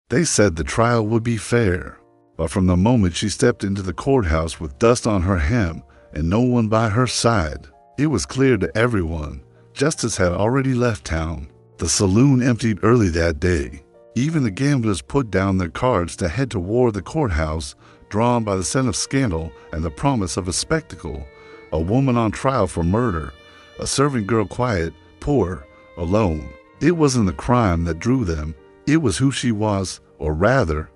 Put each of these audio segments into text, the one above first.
They said the trial would be fair, but from the moment she stepped into the courthouse with dust on her hem and no one by her side, it was clear to everyone justice had already left town. The saloon emptied early that day. Even the gamblers put down their cards to head toward the courthouse, drawn by the scent of scandal and the promise of a spectacle. A woman on trial for murder, a servant girl quiet, poor, alone. It wasn't the crime that drew them, it was who she was, or rather,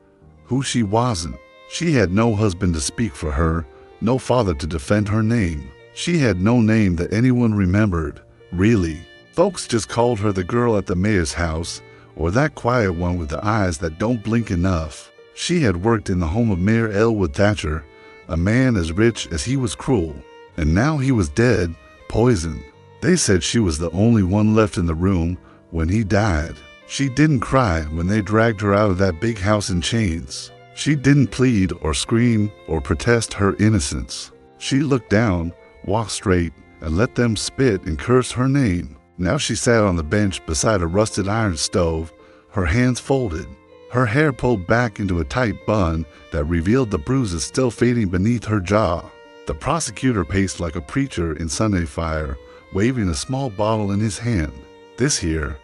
who she wasn't. She had no husband to speak for her, no father to defend her name. She had no name that anyone remembered, really. Folks just called her the girl at the mayor's house, or that quiet one with the eyes that don't blink enough. She had worked in the home of Mayor Elwood Thatcher, a man as rich as he was cruel, and now he was dead, poisoned. They said she was the only one left in the room when he died. She didn't cry when they dragged her out of that big house in chains. She didn't plead or scream or protest her innocence. She looked down, walked straight, and let them spit and curse her name. Now she sat on the bench beside a rusted iron stove, her hands folded, her hair pulled back into a tight bun that revealed the bruises still fading beneath her jaw. The prosecutor paced like a preacher in Sunday fire, waving a small bottle in his hand. This here,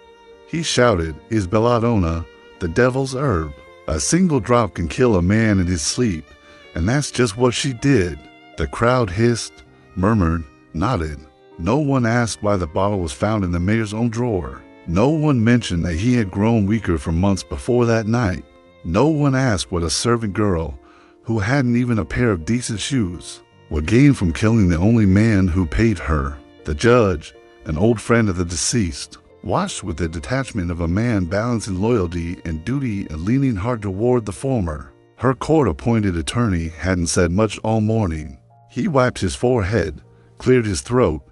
he shouted, is belladonna, the devil's herb. A single drop can kill a man in his sleep, and that's just what she did. The crowd hissed, murmured, nodded. No one asked why the bottle was found in the mayor's own drawer. No one mentioned that he had grown weaker for months before that night. No one asked what a servant girl, who hadn't even a pair of decent shoes, would gain from killing the only man who paid her. The judge, an old friend of the deceased, watched with the detachment of a man balancing loyalty and duty and leaning hard toward the former. Her court-appointed attorney hadn't said much all morning. He wiped his forehead, cleared his throat,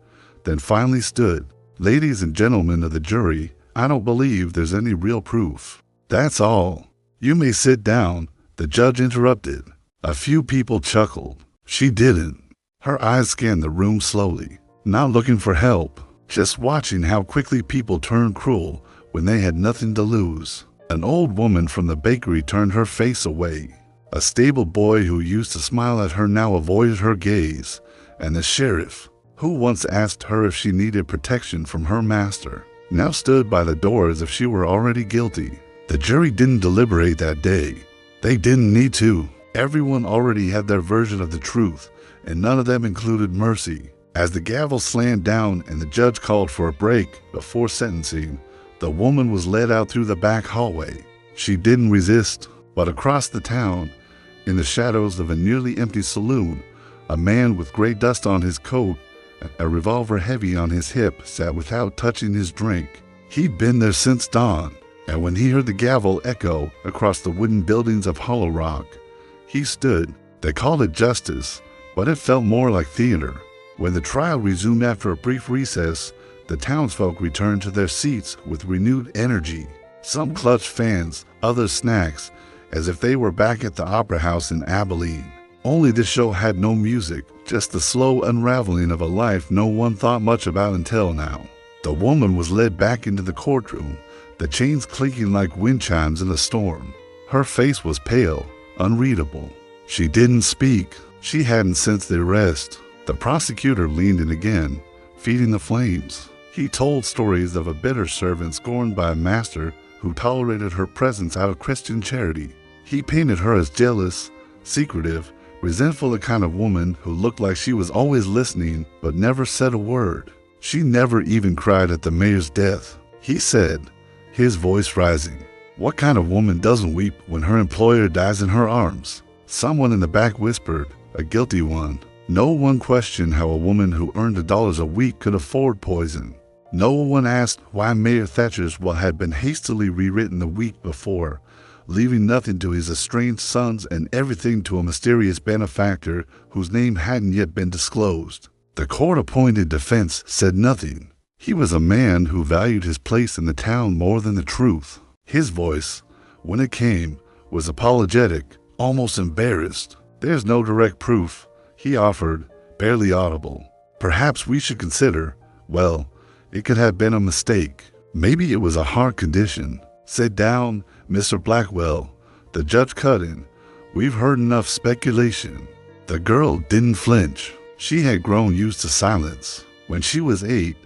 then finally stood. Ladies and gentlemen of the jury, I don't believe there's any real proof. That's all. You may sit down, the judge interrupted. A few people chuckled. She didn't. Her eyes scanned the room slowly, not looking for help, just watching how quickly people turned cruel when they had nothing to lose. An old woman from the bakery turned her face away. A stable boy who used to smile at her now avoided her gaze, and the sheriff, who once asked her if she needed protection from her master, now stood by the door as if she were already guilty. The jury didn't deliberate that day. They didn't need to. Everyone already had their version of the truth, and none of them included mercy. As the gavel slammed down and the judge called for a break before sentencing, the woman was led out through the back hallway. She didn't resist, but across the town, in the shadows of a nearly empty saloon, a man with gray dust on his coat, a revolver heavy on his hip, sat without touching his drink. He'd been there since dawn, and when he heard the gavel echo across the wooden buildings of Hollow Rock, he stood. They called it justice, but it felt more like theater. When the trial resumed after a brief recess, the townsfolk returned to their seats with renewed energy. Some clutched fans, others snacks, as if they were back at the Opera House in Abilene. Only this show had no music, just the slow unraveling of a life no one thought much about until now. The woman was led back into the courtroom, the chains clinking like wind chimes in a storm. Her face was pale, unreadable. She didn't speak. She hadn't sensed the arrest. The prosecutor leaned in again, feeding the flames. He told stories of a bitter servant scorned by a master who tolerated her presence out of Christian charity. He painted her as jealous, secretive, resentful, the kind of woman who looked like she was always listening but never said a word. She never even cried at the mayor's death. He said, his voice rising, "What kind of woman doesn't weep when her employer dies in her arms?" Someone in the back whispered, "A guilty one." No one questioned how a woman who earned $1 a week could afford poison. No one asked why Mayor Thatcher's will had been hastily rewritten the week before, leaving nothing to his estranged sons and everything to a mysterious benefactor whose name hadn't yet been disclosed. The court-appointed defense said nothing. He was a man who valued his place in the town more than the truth. His voice, when it came, was apologetic, almost embarrassed. "There's no direct proof," he offered, barely audible. "Perhaps we should consider, well, it could have been a mistake. Maybe it was a heart condition. Sit down Mr. Blackwell, the judge cut in. We've heard enough speculation. The girl didn't flinch. She had grown used to silence. When she was 8,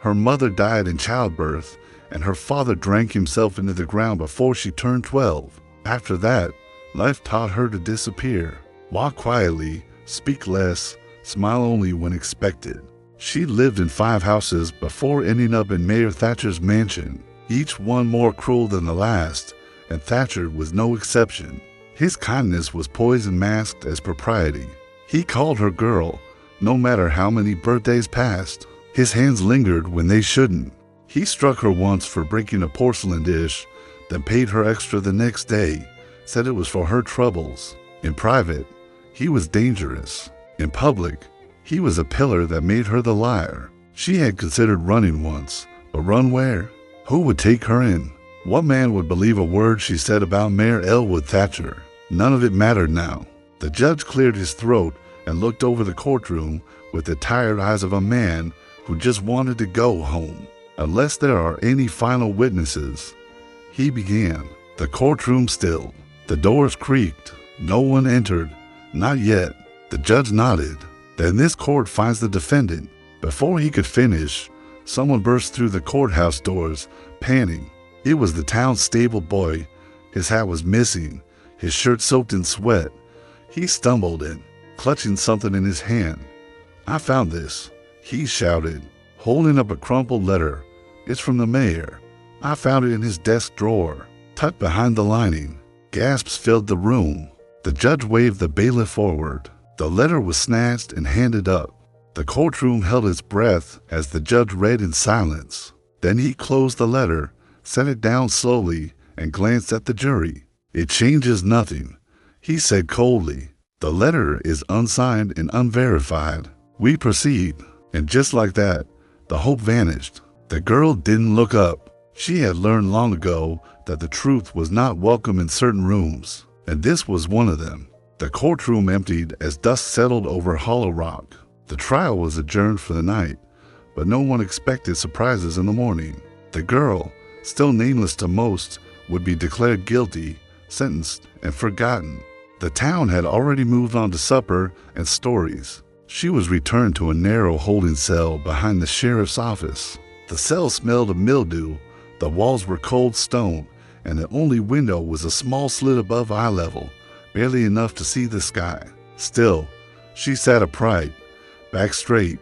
her mother died in childbirth, and her father drank himself into the ground before she turned 12. After that, life taught her to disappear. Walk quietly, speak less, smile only when expected. She lived in 5 houses before ending up in Mayor Thatcher's mansion, each one more cruel than the last, and Thatcher was no exception. His kindness was poison masked as propriety. He called her girl, no matter how many birthdays passed. His hands lingered when they shouldn't. He struck her once for breaking a porcelain dish, then paid her extra the next day, said it was for her troubles. In private, he was dangerous. In public, he was a pillar that made her the liar. She had considered running once, but run where? Who would take her in? What man would believe a word she said about Mayor Elwood Thatcher? None of it mattered now. The judge cleared his throat and looked over the courtroom with the tired eyes of a man who just wanted to go home. Unless there are any final witnesses, he began. The courtroom stilled. The doors creaked. No one entered. Not yet. The judge nodded. Then this court finds the defendant. Before he could finish, someone burst through the courthouse doors, panting. It was the town stable boy. His hat was missing, his shirt soaked in sweat. He stumbled in, clutching something in his hand. "I found this," he shouted, holding up a crumpled letter. "It's from the mayor. I found it in his desk drawer, tucked behind the lining." Gasps filled the room. The judge waved the bailiff forward. The letter was snatched and handed up. The courtroom held its breath as the judge read in silence. Then he closed the letter, set it down slowly, and glanced at the jury. "It changes nothing," he said coldly. "The letter is unsigned and unverified. We proceed." And just like that, the hope vanished. The girl didn't look up. She had learned long ago that the truth was not welcome in certain rooms, and this was one of them. The courtroom emptied as dust settled over Hollow Rock. The trial was adjourned for the night, but no one expected surprises in the morning. The girl, still nameless to most, would be declared guilty, sentenced, and forgotten. The town had already moved on to supper and stories. She was returned to a narrow holding cell behind the sheriff's office. The cell smelled of mildew, the walls were cold stone, and the only window was a small slit above eye level, barely enough to see the sky. Still, she sat upright, back straight,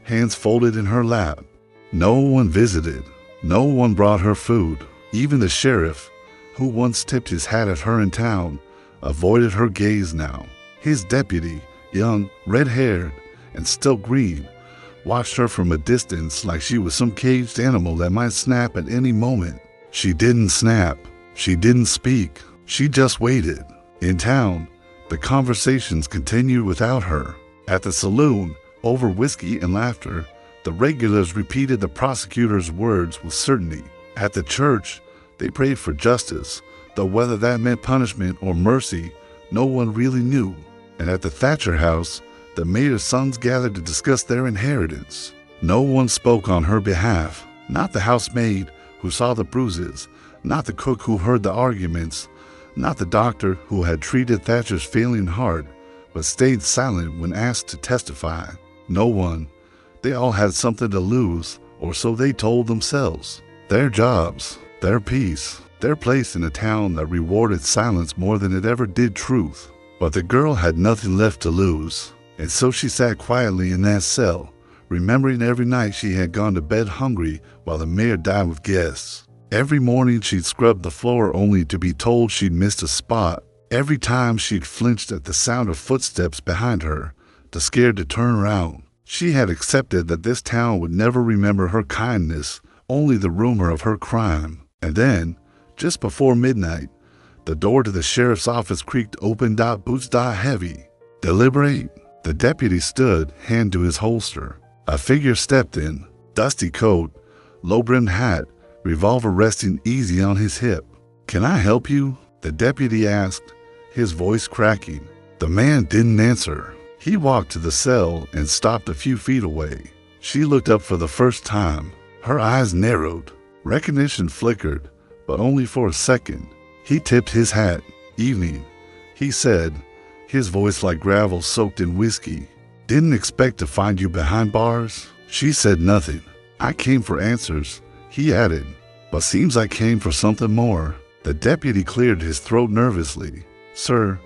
hands folded in her lap. No one visited. No one brought her food. Even the sheriff, who once tipped his hat at her in town, avoided her gaze now. His deputy, young, red-haired, and still green, watched her from a distance like she was some caged animal that might snap at any moment. She didn't snap. She didn't speak. She just waited. In town, the conversations continued without her. At the saloon, over whiskey and laughter, the regulars repeated the prosecutor's words with certainty. At the church, they prayed for justice, though whether that meant punishment or mercy, no one really knew. And at the Thatcher house, the mayor's sons gathered to discuss their inheritance. No one spoke on her behalf. Not the housemaid who saw the bruises, not the cook who heard the arguments, not the doctor who had treated Thatcher's failing heart, but stayed silent when asked to testify. No one. They all had something to lose, or so they told themselves. Their jobs, their peace, their place in a town that rewarded silence more than it ever did truth. But the girl had nothing left to lose, and so she sat quietly in that cell, remembering every night she had gone to bed hungry while the mayor dined with guests. Every morning she'd scrubbed the floor only to be told she'd missed a spot. Every time she'd flinched at the sound of footsteps behind her, too scared to turn around. She had accepted that this town would never remember her kindness, only the rumor of her crime. And then, just before midnight, the door to the sheriff's office creaked open, boots heavy. Deliberate? The deputy stood, hand to his holster. A figure stepped in, dusty coat, low-brimmed hat, revolver resting easy on his hip. "Can I help you?" the deputy asked, his voice cracking. The man didn't answer. He walked to the cell and stopped a few feet away. She looked up for the first time. Her eyes narrowed. Recognition flickered, but only for a second. He tipped his hat. "Evening," he said, his voice like gravel soaked in whiskey. "Didn't expect to find you behind bars." She said nothing. "I came for answers," he added, "but seems I came for something more." The deputy cleared his throat nervously. "Sir,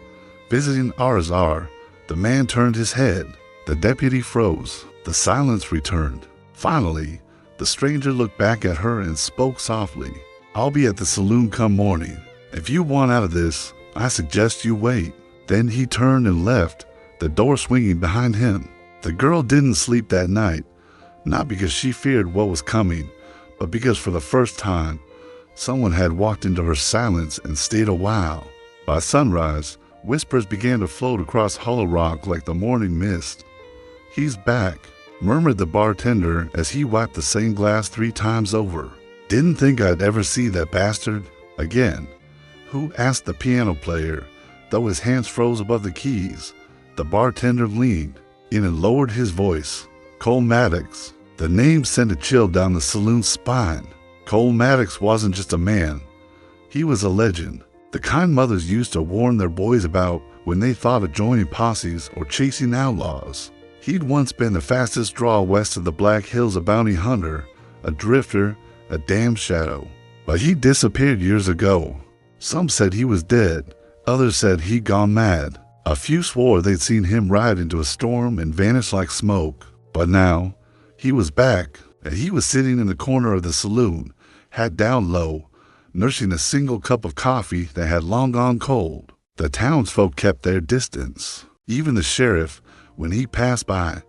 visiting Arzar." The man turned his head. The deputy froze. The silence returned. Finally, the stranger looked back at her and spoke softly. "I'll be at the saloon come morning. If you want out of this, I suggest you wait." Then he turned and left, the door swinging behind him. The girl didn't sleep that night, not because she feared what was coming, but because for the first time, someone had walked into her silence and stayed a while. By sunrise, whispers began to float across Hollow Rock like the morning mist. "He's back," murmured the bartender as he wiped the same glass 3 times over. "Didn't think I'd ever see that bastard again." "Who?" asked the piano player, though his hands froze above the keys. The bartender leaned in and lowered his voice. "Cole Maddox." The name sent a chill down the saloon's spine. Cole Maddox wasn't just a man. He was a legend. The kind mothers used to warn their boys about when they thought of joining posses or chasing outlaws. He'd once been the fastest draw west of the Black Hills, a bounty hunter, a drifter, a damn shadow. But he disappeared years ago. Some said he was dead. Others said he'd gone mad. A few swore they'd seen him ride into a storm and vanish like smoke. But now, he was back, and he was sitting in the corner of the saloon, hat down low, nursing a single cup of coffee that had long gone cold. The townsfolk kept their distance. Even the sheriff, when he passed by,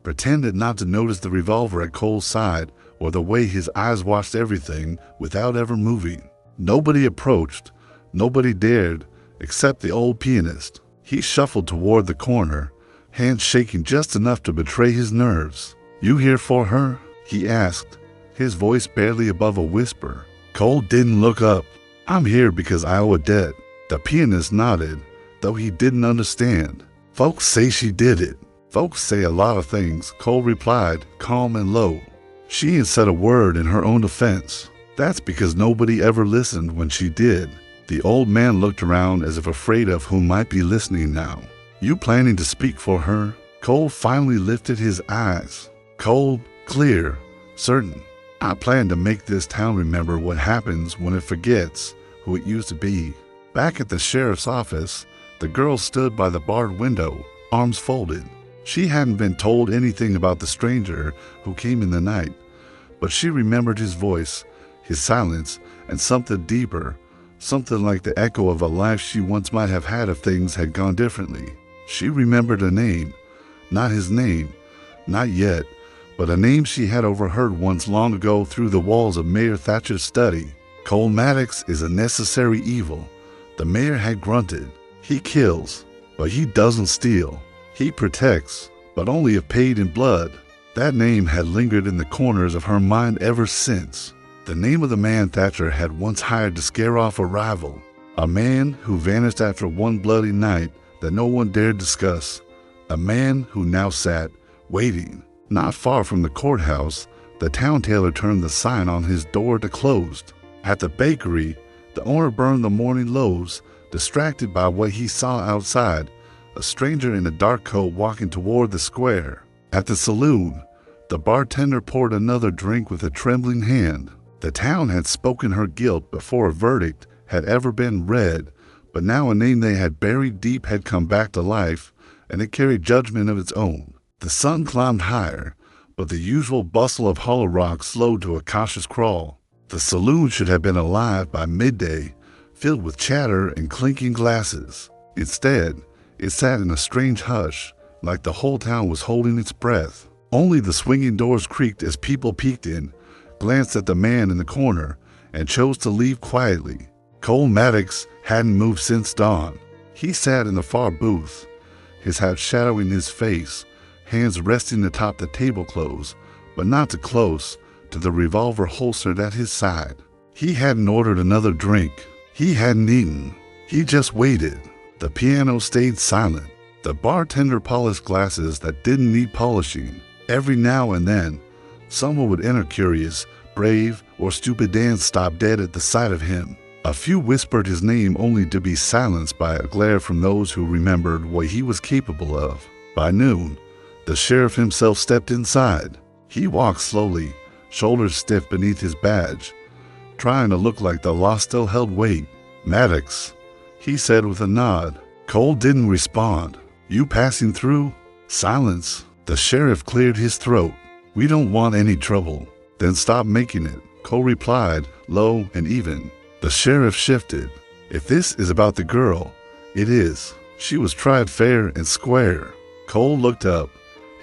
pretended not to notice the revolver at Cole's side or the way his eyes watched everything without ever moving. Nobody approached, nobody dared, except the old pianist. He shuffled toward the corner, hands shaking just enough to betray his nerves. "You here for her?" he asked, his voice barely above a whisper. Cole didn't look up. "I'm here because I owe a debt." The pianist nodded, though he didn't understand. "Folks say she did it." "Folks say a lot of things," Cole replied, calm and low. "She ain't said a word in her own defense. That's because nobody ever listened when she did." The old man looked around as if afraid of who might be listening now. "You planning to speak for her?" Cole finally lifted his eyes. Cold, clear, certain. "I plan to make this town remember what happens when it forgets who it used to be." Back at the sheriff's office, the girl stood by the barred window, arms folded. She hadn't been told anything about the stranger who came in the night, but she remembered his voice, his silence, and something deeper, something like the echo of a life she once might have had if things had gone differently. She remembered a name, not his name, not yet, but a name she had overheard once long ago through the walls of Mayor Thatcher's study. "Cole Maddox is a necessary evil," the mayor had grunted. "He kills, but he doesn't steal. He protects, but only if paid in blood." That name had lingered in the corners of her mind ever since. The name of the man Thatcher had once hired to scare off a rival, a man who vanished after one bloody night that no one dared discuss, a man who now sat, waiting. Not far from the courthouse, the town tailor turned the sign on his door to closed. At the bakery, the owner burned the morning loaves, distracted by what he saw outside, a stranger in a dark coat walking toward the square. At the saloon, the bartender poured another drink with a trembling hand. The town had spoken her guilt before a verdict had ever been read, but now a name they had buried deep had come back to life, and it carried judgment of its own. The sun climbed higher, but the usual bustle of Hollow Rock slowed to a cautious crawl. The saloon should have been alive by midday, filled with chatter and clinking glasses. Instead, it sat in a strange hush, like the whole town was holding its breath. Only the swinging doors creaked as people peeked in, glanced at the man in the corner, and chose to leave quietly. Cole Maddox hadn't moved since dawn. He sat in the far booth, his hat shadowing his face, hands resting atop the tablecloths, but not too close to the revolver holstered at his side. He hadn't ordered another drink. He hadn't eaten. He just waited. The piano stayed silent. The bartender polished glasses that didn't need polishing. Every now and then, someone would enter curious, brave, or stupid Dan stopped dead at the sight of him. A few whispered his name only to be silenced by a glare from those who remembered what he was capable of. By noon, the sheriff himself stepped inside. He walked slowly, shoulders stiff beneath his badge, trying to look like the law still held weight. "Maddox," he said with a nod. Cole didn't respond. "You passing through?" Silence. The sheriff cleared his throat. "We don't want any trouble." "Then stop making it," Cole replied, low and even. The sheriff shifted. "If this is about the girl, it is. She was tried fair and square." Cole looked up,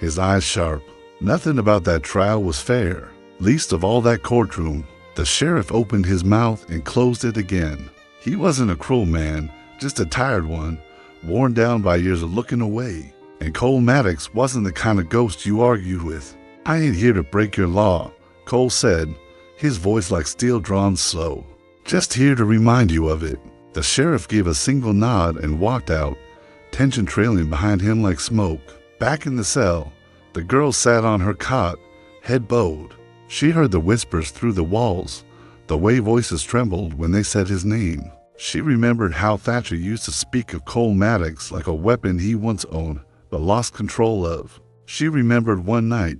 his eyes sharp. Nothing about that trial was fair, least of all that courtroom. The sheriff opened his mouth and closed it again. He wasn't a cruel man, just a tired one, worn down by years of looking away. And Cole Maddox wasn't the kind of ghost you argued with. "I ain't here to break your law," Cole said, his voice like steel drawn slow. "Just here to remind you of it." The sheriff gave a single nod and walked out, tension trailing behind him like smoke. Back in the cell, the girl sat on her cot, head bowed. She heard the whispers through the walls, the way voices trembled when they said his name. She remembered how Thatcher used to speak of Cole Maddox like a weapon he once owned but lost control of. She remembered one night,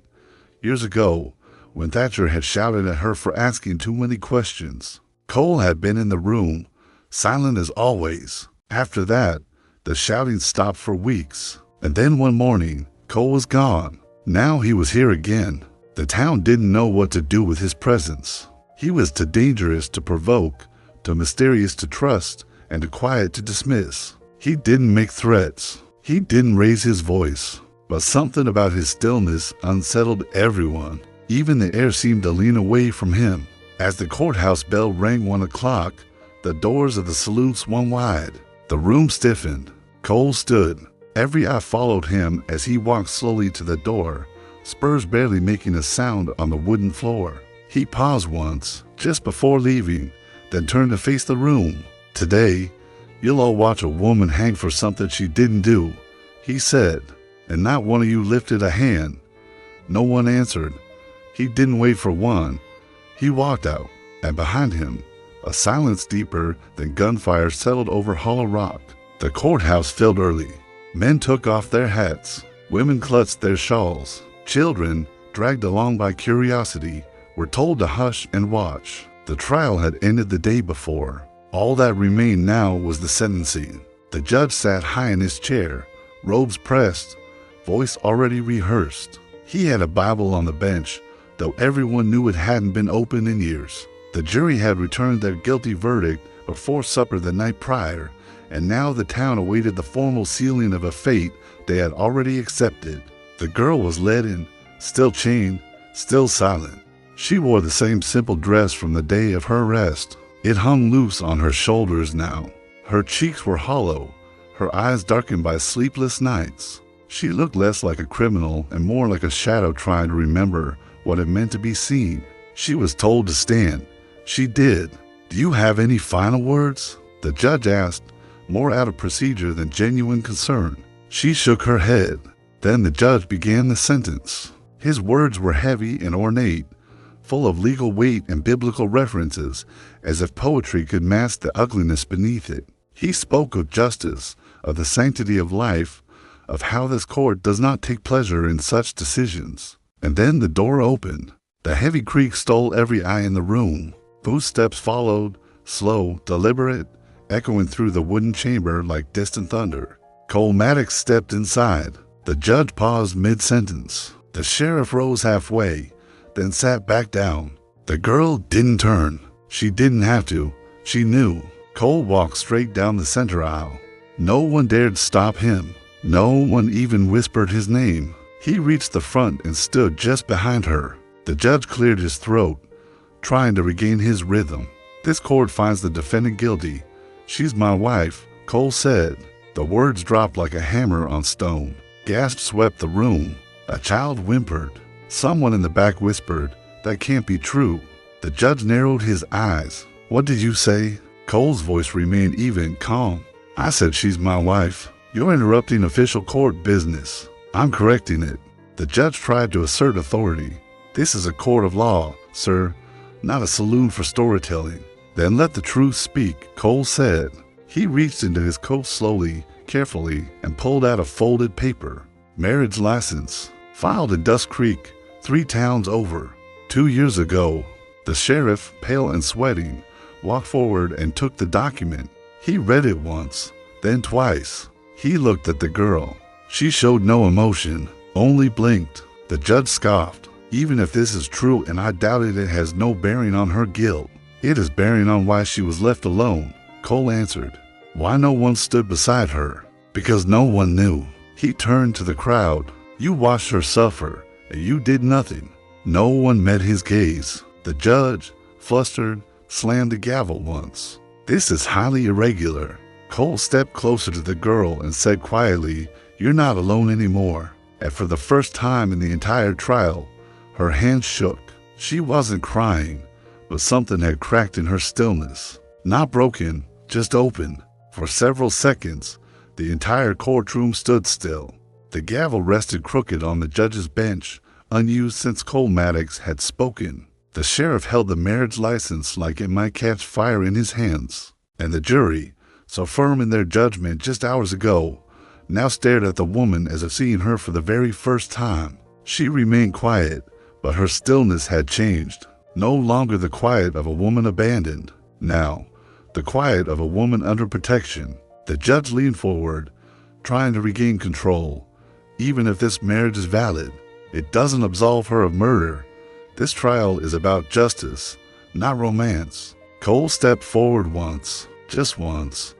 years ago, when Thatcher had shouted at her for asking too many questions. Cole had been in the room, silent as always. After that, the shouting stopped for weeks. And then one morning, Cole was gone. Now he was here again. The town didn't know what to do with his presence. He was too dangerous to provoke, too mysterious to trust, and too quiet to dismiss. He didn't make threats. He didn't raise his voice. But something about his stillness unsettled everyone. Even the air seemed to lean away from him. As the courthouse bell rang 1 o'clock, the doors of the saloon swung wide. The room stiffened. Cole stood. Every eye followed him as he walked slowly to the door, spurs barely making a sound on the wooden floor. He paused once, just before leaving, then turned to face the room. "Today, you'll all watch a woman hang for something she didn't do," he said, and not one of you lifted a hand. No one answered. He didn't wait for one. He walked out, and behind him, a silence deeper than gunfire settled over Hollow Rock. The courthouse filled early. Men took off their hats. Women clutched their shawls. Children, dragged along by curiosity, were told to hush and watch. The trial had ended the day before. All that remained now was the sentencing. The judge sat high in his chair, robes pressed, voice already rehearsed. He had a Bible on the bench, though everyone knew it hadn't been opened in years. The jury had returned their guilty verdict before supper the night prior, and now the town awaited the formal sealing of a fate they had already accepted. The girl was led in, still chained, still silent. She wore the same simple dress from the day of her arrest. It hung loose on her shoulders now. Her cheeks were hollow, her eyes darkened by sleepless nights. She looked less like a criminal and more like a shadow trying to remember what it meant to be seen. She was told to stand. She did. "Do you have any final words?" the judge asked, more out of procedure than genuine concern. She shook her head. Then the judge began the sentence. His words were heavy and ornate, full of legal weight and biblical references, as if poetry could mask the ugliness beneath it. He spoke of justice, of the sanctity of life, of how this court does not take pleasure in such decisions. And then the door opened. The heavy creak stole every eye in the room. Footsteps followed, slow, deliberate, echoing through the wooden chamber like distant thunder. Cole Maddox stepped inside. The judge paused mid-sentence. The sheriff rose halfway, then sat back down. The girl didn't turn. She didn't have to. She knew. Cole walked straight down the center aisle. No one dared stop him. No one even whispered his name. He reached the front and stood just behind her. The judge cleared his throat, trying to regain his rhythm. "This court finds the defendant guilty. She's my wife," Cole said. The words dropped like a hammer on stone. Gasps swept the room. A child whimpered. Someone in the back whispered, "That can't be true." The judge narrowed his eyes. "What did you say?" Cole's voice remained even, calm. "I said she's my wife. You're interrupting official court business. I'm correcting it." The judge tried to assert authority. "This is a court of law, sir, not a saloon for storytelling." Then let the truth speak, Cole said. He reached into his coat slowly, carefully, and pulled out a folded paper. Marriage license, filed in Dust Creek, 3 towns over. 2 years ago. The sheriff, pale and sweating, walked forward and took the document. He read it once, then twice. He looked at the girl. She showed no emotion, only blinked. The judge scoffed. Even if this is true, and I doubted, it has no bearing on her guilt. It has bearing on why she was left alone, Cole answered. Why no one stood beside her? Because no one knew. He turned to the crowd. You watched her suffer, and you did nothing. No one met his gaze. The judge, flustered, slammed the gavel once. This is highly irregular. Cole stepped closer to the girl and said quietly, You're not alone anymore. And for the first time in the entire trial, her hands shook. She wasn't crying, but something had cracked in her stillness. Not broken, just open. For several seconds, the entire courtroom stood still. The gavel rested crooked on the judge's bench, unused since Cole Maddox had spoken. The sheriff held the marriage license like it might catch fire in his hands. And the jury, so firm in their judgment just hours ago, now stared at the woman as if seeing her for the very first time. She remained quiet, but her stillness had changed. No longer the quiet of a woman abandoned. Now, the quiet of a woman under protection. The judge leaned forward, trying to regain control. Even if this marriage is valid, it doesn't absolve her of murder. This trial is about justice, not romance. Cole stepped forward once, just once.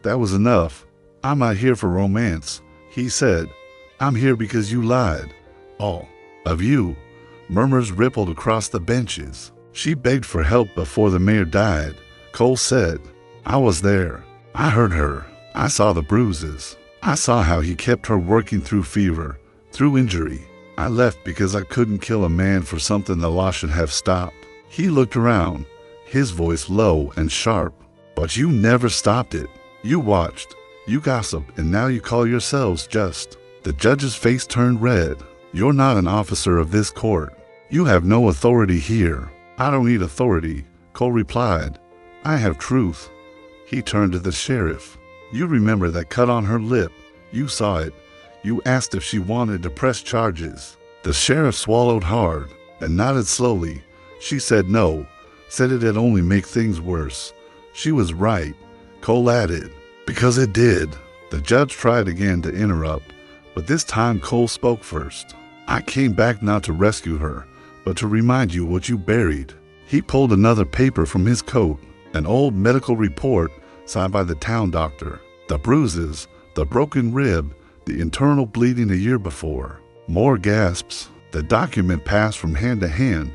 That was enough. I'm not here for romance, he said. I'm here because you lied. All of you. Murmurs rippled across the benches. She begged for help before the mayor died, Cole said. I was there. I heard her. I saw the bruises. I saw how he kept her working through fever, through injury. I left because I couldn't kill a man for something the law should have stopped. He looked around, his voice low and sharp. But you never stopped it. You watched. You gossiped, and now you call yourselves just. The judge's face turned red. You're not an officer of this court. You have no authority here. I don't need authority, Cole replied. I have truth. He turned to the sheriff. You remember that cut on her lip. You saw it. You asked if she wanted to press charges. The sheriff swallowed hard and nodded slowly. She said no, said it'd only make things worse. She was right, Cole added. Because it did. The judge tried again to interrupt, but this time Cole spoke first. I came back not to rescue her, but to remind you what you buried. He pulled another paper from his coat, an old medical report signed by the town doctor. The bruises, the broken rib, the internal bleeding a year before. More gasps. The document passed from hand to hand,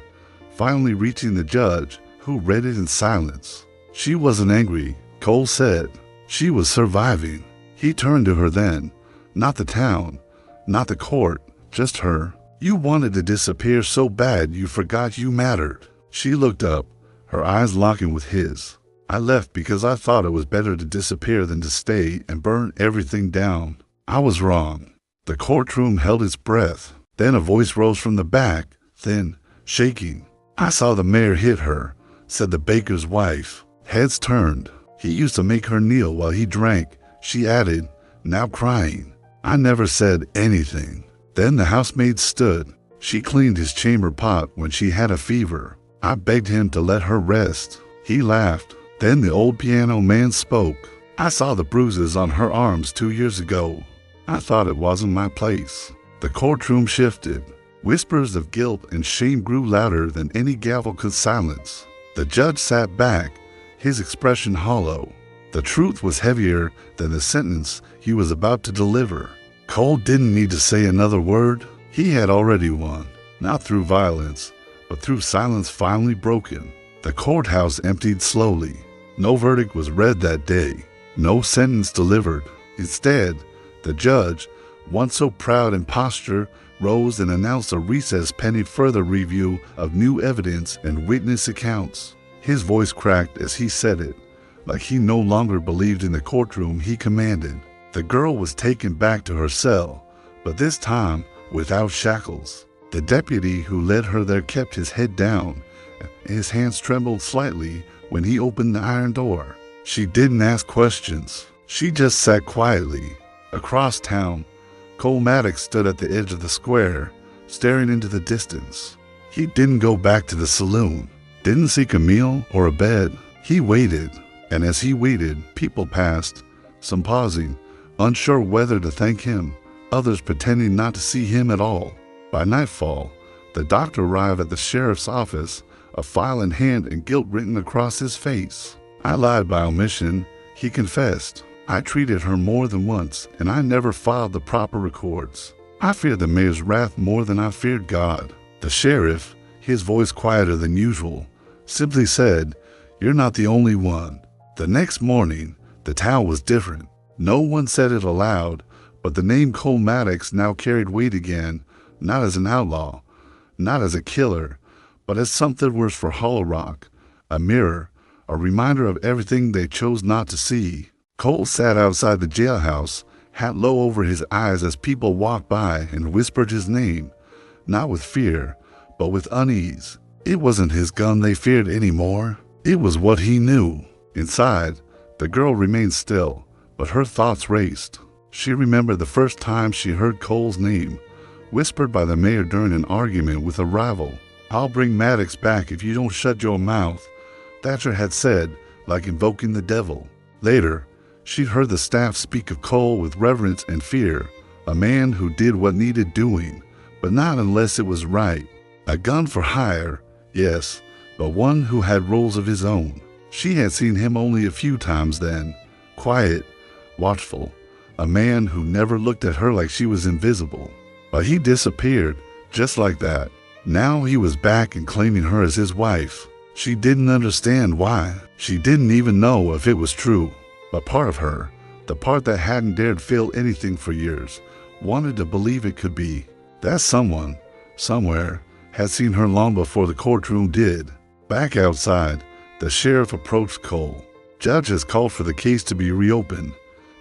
finally reaching the judge, who read it in silence. She wasn't angry, Cole said. She was surviving. He turned to her then. Not the town, not the court, just her. You wanted to disappear so bad you forgot you mattered. She looked up, her eyes locking with his. I left because I thought it was better to disappear than to stay and burn everything down. I was wrong. The courtroom held its breath. Then a voice rose from the back, thin, shaking. I saw the mayor hit her, said the baker's wife. Heads turned. He used to make her kneel while he drank, she added, now crying. I never said anything. Then the housemaid stood. She cleaned his chamber pot when she had a fever. I begged him to let her rest. He laughed. Then the old piano man spoke. I saw the bruises on her arms 2 years ago. I thought it wasn't my place. The courtroom shifted. Whispers of guilt and shame grew louder than any gavel could silence. The judge sat back, his expression hollow. The truth was heavier than the sentence he was about to deliver. Cole didn't need to say another word. He had already won, not through violence, but through silence finally broken. The courthouse emptied slowly. No verdict was read that day. No sentence delivered. Instead, the judge, once so proud in posture, rose and announced a recess pending further review of new evidence and witness accounts. His voice cracked as he said it, like he no longer believed in the courtroom he commanded. The girl was taken back to her cell, but this time without shackles. The deputy who led her there kept his head down, and his hands trembled slightly when he opened the iron door. She didn't ask questions. She just sat quietly. Across town, Cole Maddox stood at the edge of the square, staring into the distance. He didn't go back to the saloon, didn't seek a meal or a bed. He waited, and as he waited, people passed, some pausing, unsure whether to thank him, others pretending not to see him at all. By nightfall, the doctor arrived at the sheriff's office, a file in hand and guilt written across his face. "I lied by omission," he confessed. "I treated her more than once, and I never filed the proper records. I feared the mayor's wrath more than I feared God." The sheriff, his voice quieter than usual, simply said, "You're not the only one." The next morning, the town was different. No one said it aloud, but the name Cole Maddox now carried weight again, not as an outlaw, not as a killer, but as something worse for Hollow Rock, a mirror, a reminder of everything they chose not to see. Cole sat outside the jailhouse, hat low over his eyes as people walked by and whispered his name, not with fear, but with unease. It wasn't his gun they feared anymore. It was what he knew. Inside, the girl remained still, but her thoughts raced. She remembered the first time she heard Cole's name, whispered by the mayor during an argument with a rival. "I'll bring Maddox back if you don't shut your mouth," Thatcher had said, like invoking the devil. Later, she'd heard the staff speak of Cole with reverence and fear, a man who did what needed doing, but not unless it was right. A gun for hire, yes, but one who had rules of his own. She had seen him only a few times then, quiet, watchful, a man who never looked at her like she was invisible. But he disappeared, just like that. Now he was back and claiming her as his wife. She didn't understand why. She didn't even know if it was true. But part of her, the part that hadn't dared feel anything for years, wanted to believe it could be. That someone, somewhere, had seen her long before the courtroom did. Back outside, the sheriff approached Cole. "Judge has called for the case to be reopened,"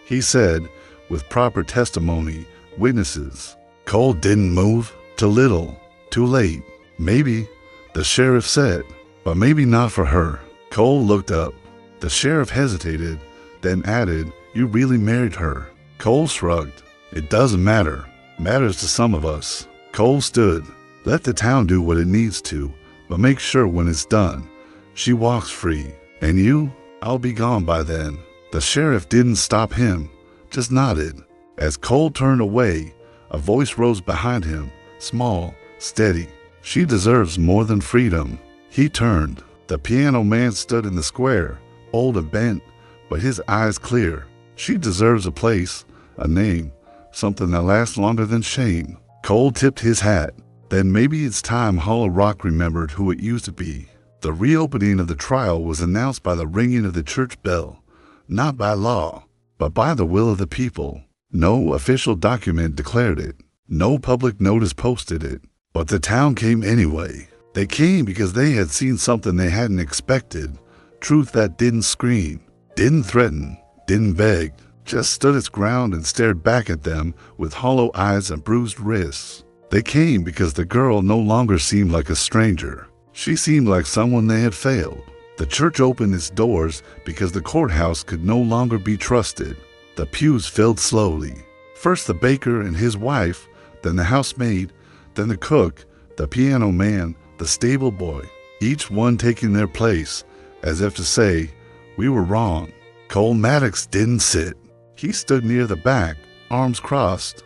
he said, "with proper testimony, witnesses." Cole didn't move. Too little, too late. "Maybe," the sheriff said, "but maybe not for her." Cole looked up. The sheriff hesitated, then added, "You really married her?" Cole shrugged. "It doesn't matter. Matters to some of us." Cole stood. "Let the town do what it needs to, but make sure when it's done, she walks free. And you? I'll be gone by then." The sheriff didn't stop him, just nodded. As Cole turned away, a voice rose behind him, small, steady. "She deserves more than freedom." He turned. The piano man stood in the square, old and bent, but his eyes clear. "She deserves a place, a name, something that lasts longer than shame." Cole tipped his hat. Then maybe it's time Hollow Rock remembered who it used to be. The reopening of the trial was announced by the ringing of the church bell, not by law, but by the will of the people. No official document declared it. No public notice posted it. But the town came anyway. They came because they had seen something they hadn't expected. Truth that didn't scream, didn't threaten, didn't beg, just stood its ground and stared back at them with hollow eyes and bruised wrists. They came because the girl no longer seemed like a stranger. She seemed like someone they had failed. The church opened its doors because the courthouse could no longer be trusted. The pews filled slowly. First the baker and his wife, then the housemaid, then the cook, the piano man, the stable boy, each one taking their place, as if to say, "We were wrong." Cole Maddox didn't sit. He stood near the back, arms crossed,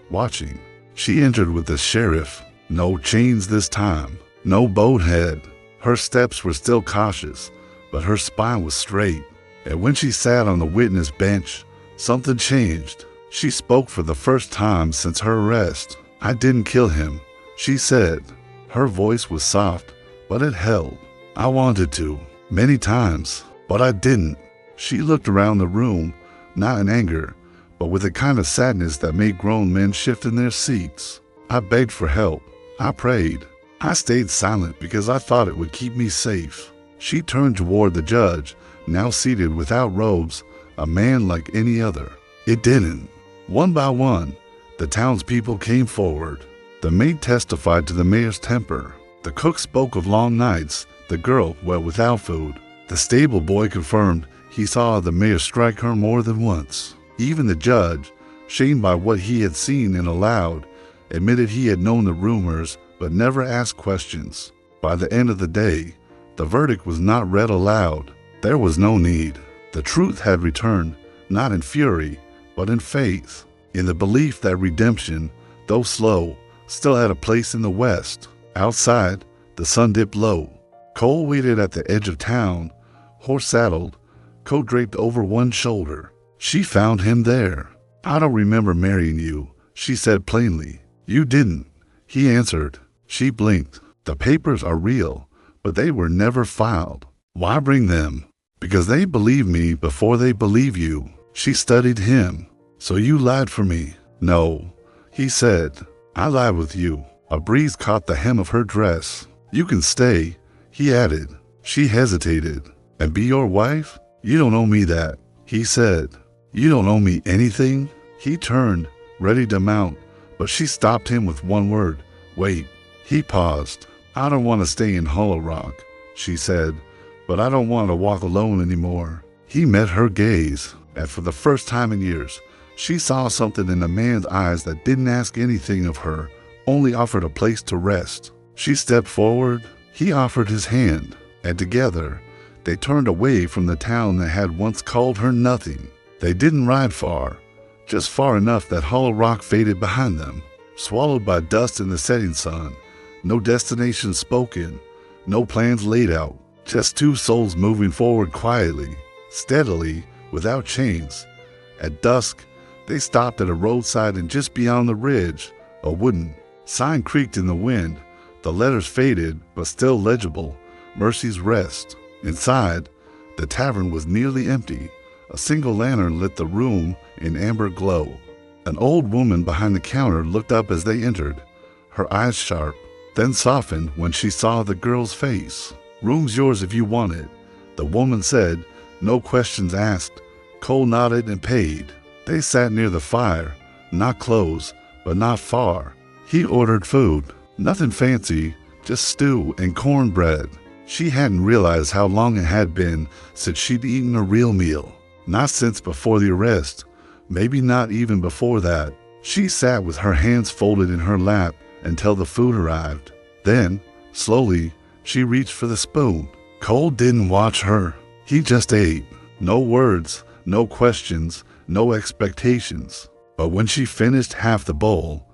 watching. She entered with the sheriff. No chains this time, no boat head. Her steps were still cautious, but her spine was straight. And when she sat on the witness bench, something changed. She spoke for the first time since her arrest. "I didn't kill him," she said. Her voice was soft, but it held. "I wanted to, many times, but I didn't." She looked around the room, not in anger, but with a kind of sadness that made grown men shift in their seats. "I begged for help. I prayed. I stayed silent because I thought it would keep me safe." She turned toward the judge, now seated without robes, a man like any other. It didn't. One by one, the townspeople came forward. The maid testified to the mayor's temper. The cook spoke of long nights, the girl, well, without food. The stable boy confirmed he saw the mayor strike her more than once. Even the judge, shamed by what he had seen and allowed, admitted he had known the rumors but never asked questions. By the end of the day, the verdict was not read aloud. There was no need. The truth had returned, not in fury, but in faith, in the belief that redemption, though slow, still had a place in the West. Outside, the sun dipped low. Cole waited at the edge of town, horse saddled, coat draped over one shoulder. She found him there. "I don't remember marrying you," she said plainly. "You didn't," he answered. She blinked. "The papers are real, but they were never filed." "Why bring them?" "Because they believe me before they believe you." She studied him. "So you lied for me?" "No," he said. "I lied with you." A breeze caught the hem of her dress. "You can stay," he added. She hesitated. "And be your wife?" "You don't owe me that," he said. "You don't owe me anything?" He turned, ready to mount, but she stopped him with one word: "Wait." He paused. "I don't want to stay in Hollow Rock," she said, "but I don't want to walk alone anymore." He met her gaze, and for the first time in years, she saw something in the man's eyes that didn't ask anything of her, only offered a place to rest. She stepped forward, he offered his hand, and together, they turned away from the town that had once called her nothing. They didn't ride far, just far enough that Hollow Rock faded behind them, swallowed by dust in the setting sun. No destination spoken, no plans laid out, just two souls moving forward quietly, steadily, without chains. At dusk, they stopped at a roadside, and just beyond the ridge, a wooden sign creaked in the wind. The letters faded, but still legible: Mercy's Rest. Inside, the tavern was nearly empty. A single lantern lit the room in amber glow. An old woman behind the counter looked up as they entered, her eyes sharp, then softened when she saw the girl's face. "Room's yours if you want it," the woman said, no questions asked. Cole nodded and paid. They sat near the fire, not close, but not far. He ordered food, nothing fancy, just stew and cornbread. She hadn't realized how long it had been since she'd eaten a real meal. Not since before the arrest, maybe not even before that. She sat with her hands folded in her lap until the food arrived. Then, slowly, she reached for the spoon. Cole didn't watch her. He just ate. No words, no questions, no expectations. But when she finished half the bowl,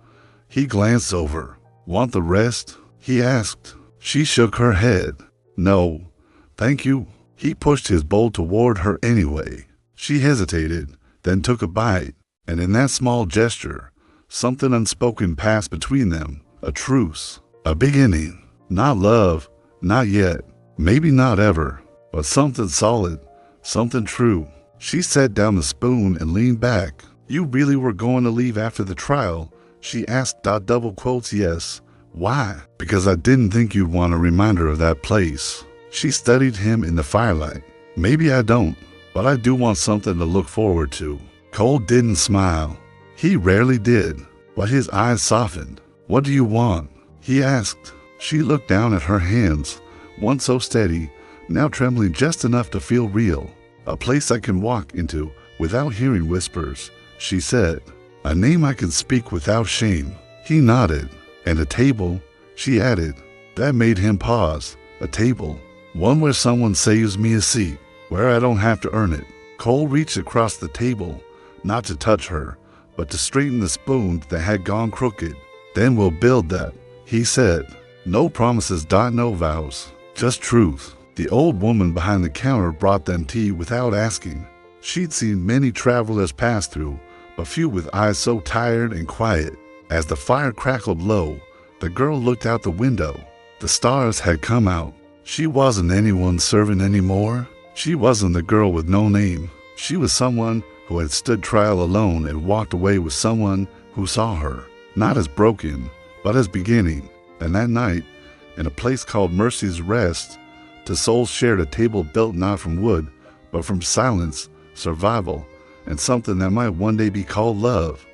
he glanced over. "Want the rest?" he asked. She shook her head. "No, thank you." He pushed his bowl toward her anyway. She hesitated, then took a bite, and in that small gesture, something unspoken passed between them. A truce, a beginning. Not love, not yet, maybe not ever, but something solid, something true. She set down the spoon and leaned back. "You really were going to leave after the trial?" she asked. Double quotes, "Yes." "Why?" "Because I didn't think you'd want a reminder of that place." She studied him in the firelight. "Maybe I don't, but I do want something to look forward to." Cole didn't smile. He rarely did, but his eyes softened. "What do you want?" he asked. She looked down at her hands, one so steady, now trembling just enough to feel real. "A place I can walk into without hearing whispers," she said. "A name I can speak without shame." He nodded. "And a table," she added. That made him pause. A table. One where someone saves me a seat, where I don't have to earn it. Cole reached across the table, not to touch her, but to straighten the spoon that had gone crooked. "Then we'll build that," he said. "No promises, no vows, just truth." The old woman behind the counter brought them tea without asking. She'd seen many travelers pass through, but few with eyes so tired and quiet. As the fire crackled low, the girl looked out the window. The stars had come out. She wasn't anyone's servant anymore. She wasn't the girl with no name. She was someone who had stood trial alone and walked away with someone who saw her, not as broken, but as beginning. And that night, in a place called Mercy's Rest, the souls shared a table built not from wood, but from silence, survival, and something that might one day be called love.